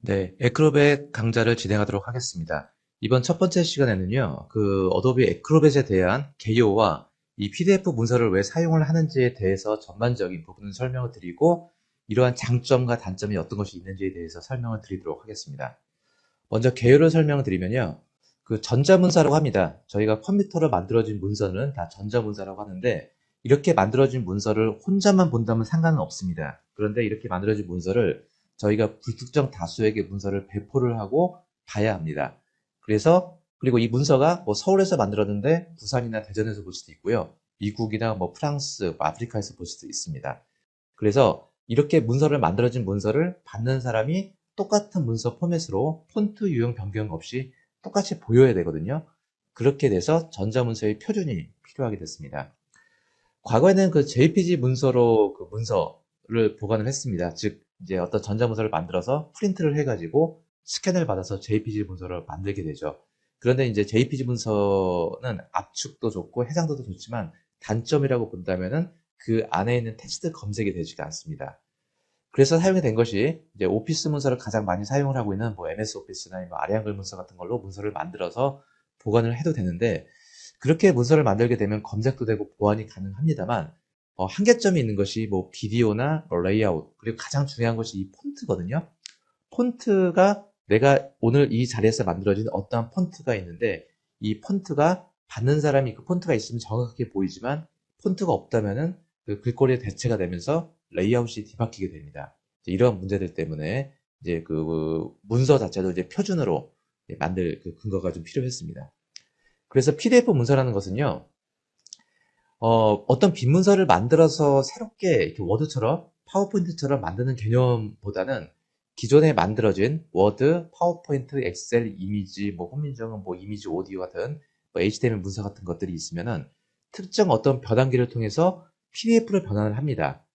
네, 에크로벳 강좌를 진행하도록 하겠습니다. 이번 첫 번째 시간에는요, 어도비 에크로벳에 대한 개요와 이 PDF 문서를 왜 사용을 하는지에 대해서 전반적인 부분을 설명을 드리고, 이러한 장점과 단점이 어떤 것이 있는지에 대해서 설명을 드리도록 하겠습니다. 먼저 개요를 설명을 드리면요, 전자문서라고 합니다. 저희가 컴퓨터로 만들어진 문서는 다 전자문서라고 하는데, 이렇게 만들어진 문서를 혼자만 본다면 상관은 없습니다. 그런데 이렇게 만들어진 문서를 저희가 불특정 다수에게 문서를 배포를 하고 봐야 합니다. 그리고 이 문서가 뭐 서울에서 만들었는데 부산이나 대전에서 볼 수도 있고요. 미국이나 뭐 프랑스, 뭐 아프리카에서 볼 수도 있습니다. 그래서 이렇게 만들어진 문서를 받는 사람이 똑같은 문서 포맷으로 폰트 유형 변경 없이 똑같이 보여야 되거든요. 그렇게 돼서 전자문서의 표준이 필요하게 됐습니다. 과거에는 JPG 문서로 문서를 보관을 했습니다. 즉, 이제 어떤 전자문서를 만들어서 프린트를 해가지고 스캔을 받아서 JPG 문서를 만들게 되죠. 그런데 이제 JPG 문서는 압축도 좋고 해상도도 좋지만 단점이라고 본다면은 그 안에 있는 텍스트 검색이 되지가 않습니다. 그래서 사용이 된 것이 이제 오피스 문서를 가장 많이 사용을 하고 있는 뭐 MS 오피스나 뭐 아리안글 문서 같은 걸로 문서를 만들어서 보관을 해도 되는데, 그렇게 문서를 만들게 되면 검색도 되고 보완이 가능합니다만, 한계점이 있는 것이 뭐 비디오나 뭐 레이아웃, 그리고 가장 중요한 것이 이 폰트거든요. 폰트가 내가 오늘 이 자리에서 만들어진 어떠한 폰트가 있는데, 이 폰트가 받는 사람이 그 폰트가 있으면 정확하게 보이지만 폰트가 없다면은 그 글꼴이 대체가 되면서 레이아웃이 뒤바뀌게 됩니다. 이런 문제들 때문에 이제 문서 자체도 이제 표준으로 만들 근거가 좀 필요했습니다. 그래서 PDF 문서라는 것은요, 어떤 빈 문서를 만들어서 새롭게 이렇게 워드처럼, 파워포인트처럼 만드는 개념보다는 기존에 만들어진 워드, 파워포인트, 엑셀, 이미지, 뭐 혼민정음, 뭐 이미지 오디오 같은 뭐 HTML 문서 같은 것들이 있으면은 특정 어떤 변환기를 통해서 PDF로 변환을 합니다.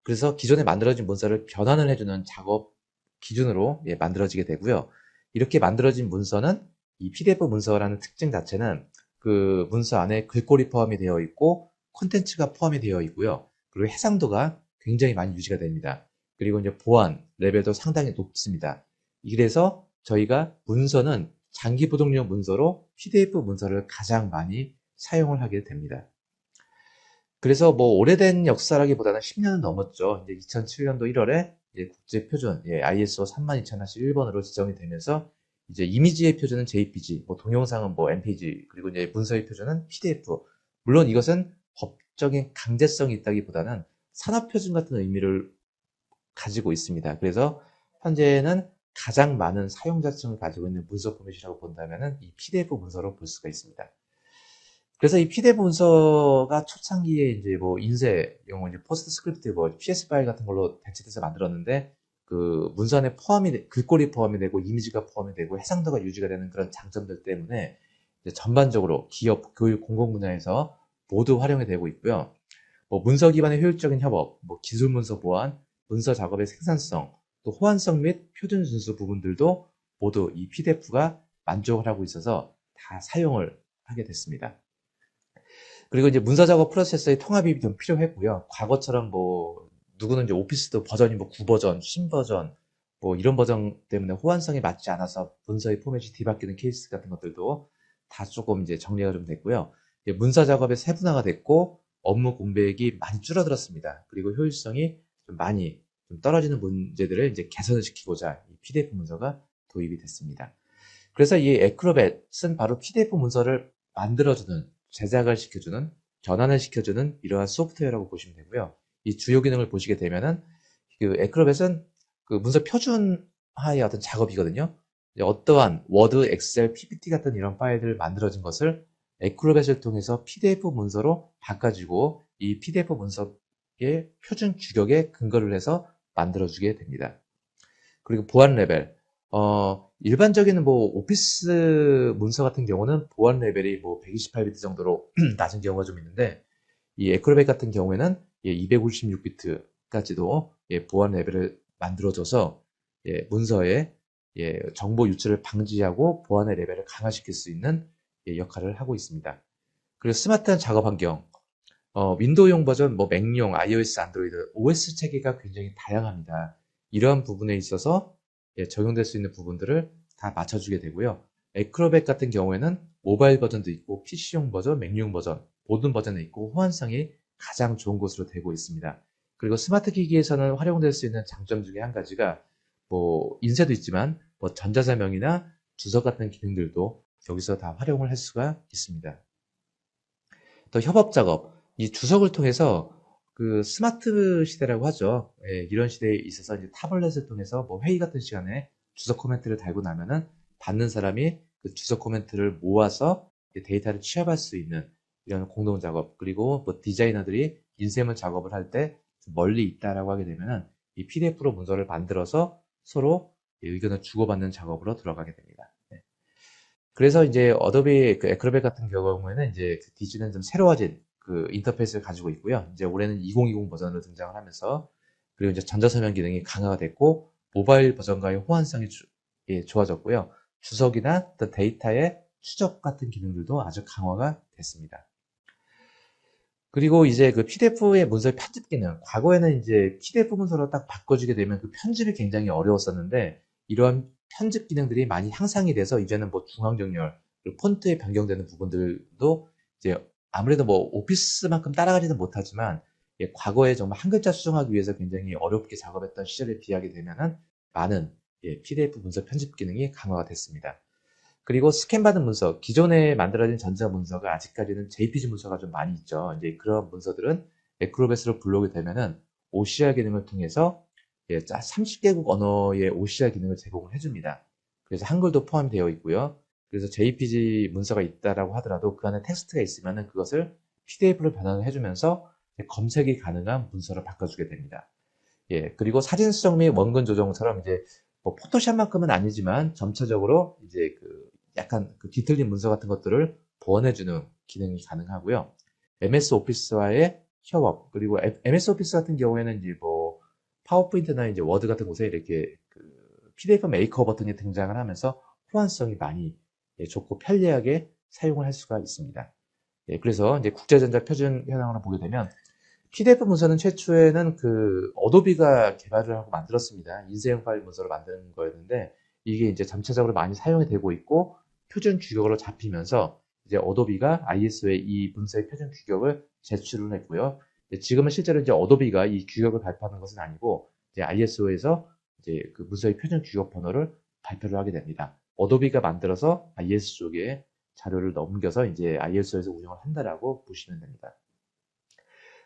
그래서 기존에 만들어진 문서를 변환을 해주는 작업 기준으로 만들어지게 되고요. 이렇게 만들어진 문서는 이 PDF 문서라는 특징 자체는 그 문서 안에 글꼴이 포함이 되어 있고 콘텐츠가 포함이 되어 있고요. 그리고 해상도가 굉장히 많이 유지가 됩니다. 그리고 이제 보안 레벨도 상당히 높습니다. 이래서 저희가 문서는 장기 보존용 문서로 PDF 문서를 가장 많이 사용을 하게 됩니다. 그래서 뭐 오래된 역사라기보다는 10년은 넘었죠. 이제 2007년도 1월에 국제 표준 ISO 32001번으로 지정이 되면서 이제 이미지의 표준은 JPG, 뭐 동영상은 뭐 MPG, 그리고 이제 문서의 표준은 PDF. 물론 이것은 법적인 강제성이 있다기보다는 산업 표준 같은 의미를 가지고 있습니다. 그래서 현재는 가장 많은 사용자층을 가지고 있는 문서 포맷이라고 본다면은 이 PDF 문서로 볼 수가 있습니다. 그래서 이 PDF 문서가 초창기에 이제 뭐 인쇄 용어 이제 포스트 스크립트 뭐 PS 파일 같은 걸로 대체돼서 만들었는데 그 문서 안에 글꼴이 포함이 되고 이미지가 포함이 되고 해상도가 유지가 되는 그런 장점들 때문에 이제 전반적으로 기업, 교육, 공공 분야에서 모두 활용이 되고 있고요. 뭐 문서 기반의 효율적인 협업, 뭐 기술 문서 보안, 문서 작업의 생산성, 또 호환성 및 표준 준수 부분들도 모두 이 PDF가 만족을 하고 있어서 다 사용을 하게 됐습니다. 그리고 이제 문서 작업 프로세스의 통합이 좀 필요했고요. 과거처럼 뭐 누구는 이제 오피스도 버전이 뭐 9버전, 신버전 뭐 이런 버전 때문에 호환성이 맞지 않아서 문서의 포맷이 뒤바뀌는 케이스 같은 것들도 다 조금 이제 정리가 좀 됐고요. 이제 문서 작업의 세분화가 됐고 업무 공백이 많이 줄어들었습니다. 그리고 효율성이 좀 많이 좀 떨어지는 문제들을 이제 개선을 시키고자 이 PDF 문서가 도입이 됐습니다. 그래서 이 에크로벳은 바로 PDF 문서를 만들어주는, 제작을 시켜주는, 변환을 시켜주는 이러한 소프트웨어라고 보시면 되고요. 이 주요 기능을 보시게 되면은 그 에크로벳은 그 문서 표준화의 어떤 작업이거든요. 어떠한 워드, 엑셀, PPT 같은 이런 파일들을 만들어진 것을 에크로벳을 통해서 PDF 문서로 바꿔주고 이 PDF 문서의 표준 규격에 근거를 해서 만들어주게 됩니다. 그리고 보안 레벨. 일반적인 뭐 오피스 문서 같은 경우는 보안 레벨이 뭐 128비트 정도로 낮은 경우가 좀 있는데 이 에크로벳 같은 경우에는 256비트까지도 보안 레벨을 만들어줘서 문서의 정보 유출을 방지하고 보안의 레벨을 강화시킬 수 있는 역할을 하고 있습니다. 그리고 스마트한 작업 환경, 윈도우용 버전, 뭐 맥용, iOS, 안드로이드, OS 체계가 굉장히 다양합니다. 이러한 부분에 있어서 적용될 수 있는 부분들을 다 맞춰주게 되고요. 애크로벳 같은 경우에는 모바일 버전도 있고 PC용 버전, 맥용 버전, 모든 버전에 있고 호환성이 가장 좋은 것으로 되고 있습니다. 그리고 스마트 기기에서는 활용될 수 있는 장점 중에 한 가지가 뭐 인쇄도 있지만 뭐 전자사명이나 주석 같은 기능들도 여기서 다 활용을 할 수가 있습니다. 또 협업 작업, 이 주석을 통해서 그 스마트 시대라고 하죠. 이런 시대에 있어서 이제 타블렛을 통해서 뭐 회의 같은 시간에 주석 코멘트를 달고 나면은 받는 사람이 그 주석 코멘트를 모아서 데이터를 취합할 수 있는 이런 공동 작업, 그리고 뭐 디자이너들이 인쇄물 작업을 할 때 멀리 있다라고 하게 되면은 이 PDF로 문서를 만들어서 서로 의견을 주고받는 작업으로 들어가게 됩니다. 그래서 이제 어도비 그 애크로벳 같은 경우에는 이제 그 디즈는 좀 새로워진 그 인터페이스를 가지고 있고요. 이제 올해는 2020 버전으로 등장을 하면서, 그리고 이제 전자서명 기능이 강화가 됐고 모바일 버전과의 호환성이 좋아졌고요. 주석이나 또 데이터의 추적 같은 기능들도 아주 강화가 됐습니다. 그리고 이제 그 PDF의 문서의 편집 기능, 과거에는 이제 PDF 문서로 딱 바꿔주게 되면 그 편집이 굉장히 어려웠었는데, 이러한 편집 기능들이 많이 향상이 돼서 이제는 뭐 중앙정렬, 그리고 폰트에 변경되는 부분들도 이제 아무래도 뭐 오피스만큼 따라가지는 못하지만, 과거에 정말 한 글자 수정하기 위해서 굉장히 어렵게 작업했던 시절에 비하게 되면은 많은 PDF 문서 편집 기능이 강화가 됐습니다. 그리고 스캔받은 문서, 기존에 만들어진 전자 문서가 아직까지는 JPG 문서가 좀 많이 있죠. 이제 그런 문서들은 애크로벳으로 불러오게 되면은 OCR 기능을 통해서 30개국 언어의 OCR 기능을 제공을 해줍니다. 그래서 한글도 포함되어 있고요. 그래서 JPG 문서가 있다라고 하더라도 그 안에 텍스트가 있으면은 그것을 PDF로 변환을 해주면서 검색이 가능한 문서로 바꿔주게 됩니다. 그리고 사진 수정 및 원근 조정처럼 이제 뭐 포토샵만큼은 아니지만 점차적으로 이제 그 약간 그 뒤틀린 문서 같은 것들을 보완해주는 기능이 가능하고요. MS 오피스와의 협업, 그리고 MS 오피스 같은 경우에는 이제 뭐 파워포인트나 이제 워드 같은 곳에 이렇게 그 PDF 메이커 버튼이 등장을 하면서 호환성이 많이 좋고 편리하게 사용을 할 수가 있습니다. 그래서 이제 국제전자 표준 현황으로 보게 되면 PDF 문서는 최초에는 그 어도비가 개발을 하고 만들었습니다. 인쇄형 파일 문서를 만드는 거였는데, 이게 이제 전체적으로 많이 사용이 되고 있고 표준 규격으로 잡히면서 이제 어도비가 ISO에 이 문서의 표준 규격을 제출을 했고요. 지금은 실제로 이제 어도비가 이 규격을 발표하는 것은 아니고 이제 ISO에서 이제 그 문서의 표준 규격 번호를 발표를 하게 됩니다. 어도비가 만들어서 IS 쪽에 자료를 넘겨서 이제 ISO에서 운영을 한다라고 보시면 됩니다.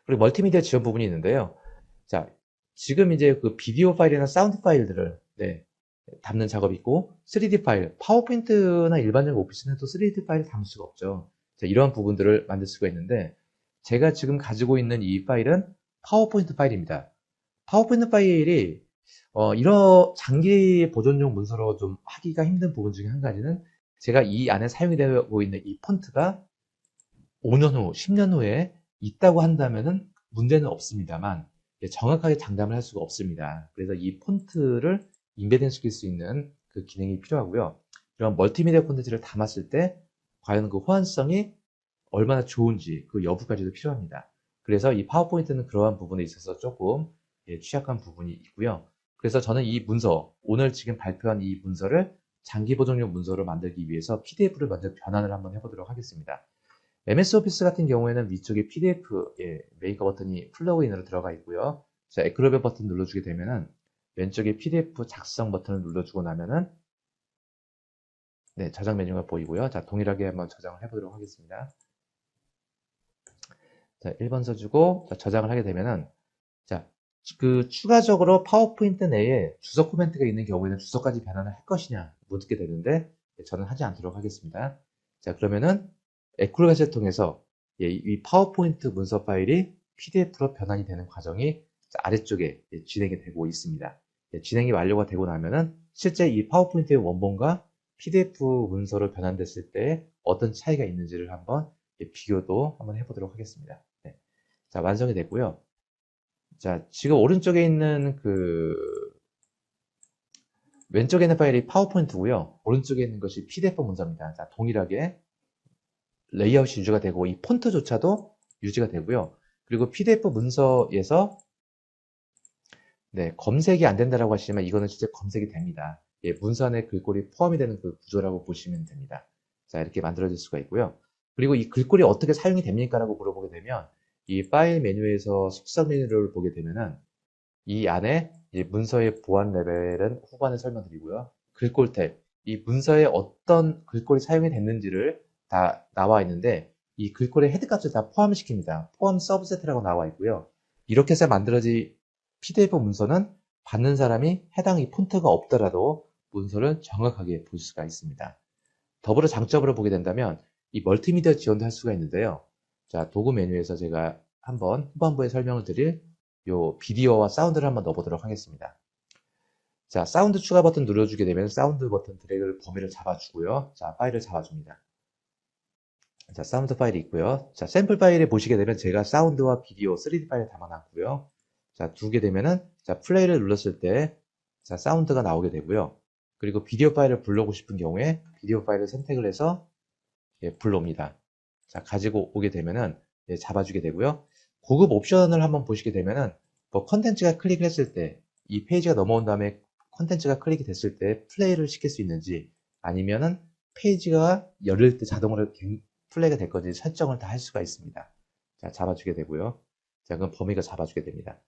그리고 멀티미디어 지원 부분이 있는데요. 자, 지금 이제 그 비디오 파일이나 사운드 파일들을 담는 작업이 있고, 3D 파일, 파워포인트나 일반적인 오피스는 또 3D 파일을 담을 수가 없죠. 자, 이러한 부분들을 만들 수가 있는데, 제가 지금 가지고 있는 이 파일은 파워포인트 파일입니다. 파워포인트 파일이 이런 장기 보존용 문서로 좀 하기가 힘든 부분 중에 한 가지는, 제가 이 안에 사용이 되고 있는 이 폰트가 5년 후, 10년 후에 있다고 한다면은 문제는 없습니다만 정확하게 장담을 할 수가 없습니다. 그래서 이 폰트를 인베딩 시킬 수 있는 그 기능이 필요하고요. 이런 멀티미디어 콘텐츠를 담았을 때 과연 그 호환성이 얼마나 좋은지 그 여부까지도 필요합니다. 그래서 이 파워포인트는 그러한 부분에 있어서 조금 취약한 부분이 있고요. 그래서 저는 이 문서, 오늘 지금 발표한 이 문서를 장기 보존용 문서로 만들기 위해서 PDF를 먼저 변환을 한번 해보도록 하겠습니다. MS 오피스 같은 경우에는 위쪽에 PDF 메이커 버튼이 플러그인으로 들어가 있고요. 자, 애크로벳 버튼 눌러주게 되면은 왼쪽에 PDF 작성 버튼을 눌러주고 나면은 저장 메뉴가 보이고요. 자, 동일하게 한번 저장을 해보도록 하겠습니다. 자, 1번 써주고 저장을 하게 되면은 자, 그 추가적으로 파워포인트 내에 주석 코멘트가 있는 경우에는 주석까지 변환을 할 것이냐 묻게 되는데 저는 하지 않도록 하겠습니다. 자, 그러면은 애크로벳을 통해서 이 파워포인트 문서 파일이 PDF로 변환이 되는 과정이 아래쪽에 진행이 되고 있습니다. 진행이 완료가 되고 나면은 실제 이 파워포인트의 원본과 PDF 문서로 변환됐을 때 어떤 차이가 있는지를 한번 비교도 한번 해보도록 하겠습니다. 자, 완성이 됐고요. 자, 지금 오른쪽에 있는 왼쪽에 있는 파일이 파워포인트고요. 오른쪽에 있는 것이 PDF 문서입니다. 자, 동일하게 레이아웃이 유지가 되고 이 폰트조차도 유지가 되고요. 그리고 PDF 문서에서 네, 검색이 안 된다라고 하시지만 이거는 진짜 검색이 됩니다. 예, 문서 안에 글꼴이 포함이 되는 그 구조라고 보시면 됩니다. 자, 이렇게 만들어질 수가 있고요. 그리고 이 글꼴이 어떻게 사용이 됩니까? 라고 물어보게 되면 이 파일 메뉴에서 속성 메뉴를 보게 되면은 이 안에 이 문서의 보안 레벨은 후반에 설명드리고요. 글꼴 탭, 이 문서에 어떤 글꼴이 사용이 됐는지를 다 나와 있는데 이 글꼴의 헤드값을 다 포함시킵니다. 포함 서브세트라고 나와 있고요. 이렇게 해서 만들어진 PDF 문서는 받는 사람이 해당 이 폰트가 없더라도 문서를 정확하게 볼 수가 있습니다. 더불어 장점으로 보게 된다면 이 멀티미디어 지원도 할 수가 있는데요. 자, 도구 메뉴에서 제가 한번 후반부에 설명을 드릴 요 비디오와 사운드를 한번 넣어보도록 하겠습니다. 자, 사운드 추가 버튼 눌러주게 되면 사운드 버튼 드래그를 범위를 잡아주고요. 자, 파일을 잡아줍니다. 자, 사운드 파일이 있고요. 자, 샘플 파일에 보시게 되면 제가 사운드와 비디오 3D 파일을 담아놨고요. 자, 두게 되면은 자, 플레이를 눌렀을 때 자, 사운드가 나오게 되고요. 그리고 비디오 파일을 불러오고 싶은 경우에 비디오 파일을 선택을 해서 예, 불러옵니다. 자, 가지고 오게 되면은 예, 잡아주게 되고요. 고급 옵션을 한번 보시게 되면은 뭐 컨텐츠가 클릭을 했을 때 이 페이지가 넘어온 다음에 컨텐츠가 클릭이 됐을 때 플레이를 시킬 수 있는지 아니면은 페이지가 열릴 때 자동으로 플레이가 될 건지 설정을 다 할 수가 있습니다. 자, 잡아주게 되고요. 자, 그럼 범위가 잡아주게 됩니다.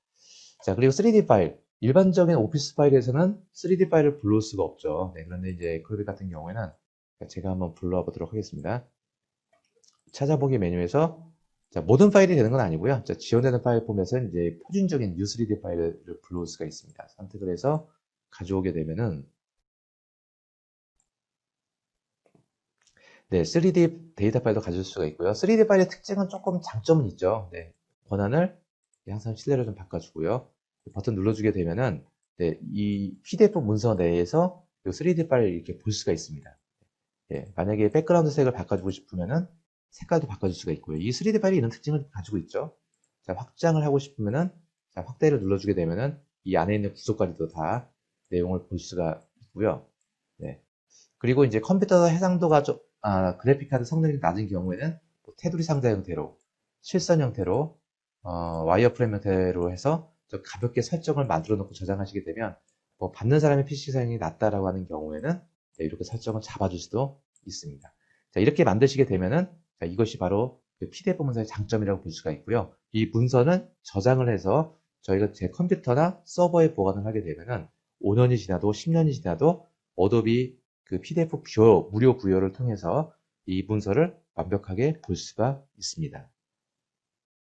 자, 그리고 3D 파일. 일반적인 오피스 파일에서는 3D 파일을 불러올 수가 없죠. 네, 그런데 이제 크로빅 같은 경우에는 제가 한번 불러와 보도록 하겠습니다. 찾아보기 메뉴에서 자, 모든 파일이 되는 건 아니고요. 자, 지원되는 파일 포맷은 이제 표준적인 U3D 파일을 불러올 수가 있습니다. 선택을 해서 가져오게 되면은 네, 3D 데이터 파일도 가질 수가 있고요. 3D 파일의 특징은 조금 장점은 있죠. 네, 권한을 항상 실내로 좀 바꿔주고요. 버튼 눌러주게 되면은 네, 이 PDF 문서 내에서 이 3D 파일을 이렇게 볼 수가 있습니다. 예, 만약에 백그라운드 색을 바꿔주고 싶으면은 색깔도 바꿔줄 수가 있고요. 이 3D 파일이 이런 특징을 가지고 있죠. 자, 확장을 하고 싶으면은 자, 확대를 눌러주게 되면은 이 안에 있는 구조까지도 다 내용을 볼 수가 있고요. 네. 그리고 이제 컴퓨터 해상도가 좀 그래픽 카드 성능이 낮은 경우에는 뭐 테두리 상자 형태로 실선 형태로 와이어프레임 형태로 해서 좀 가볍게 설정을 만들어 놓고 저장하시게 되면 뭐 받는 사람의 PC 사양이 낮다라고 하는 경우에는 네, 이렇게 설정을 잡아줄 수도 있습니다. 자, 이렇게 만드시게 되면은 자, 이것이 바로 PDF 문서의 장점이라고 볼 수가 있고요. 이 문서는 저장을 해서 저희가 제 컴퓨터나 서버에 보관을 하게 되면은 5년이 지나도 10년이 지나도 어도비 그 PDF 뷰어, 무료 뷰어를 통해서 이 문서를 완벽하게 볼 수가 있습니다.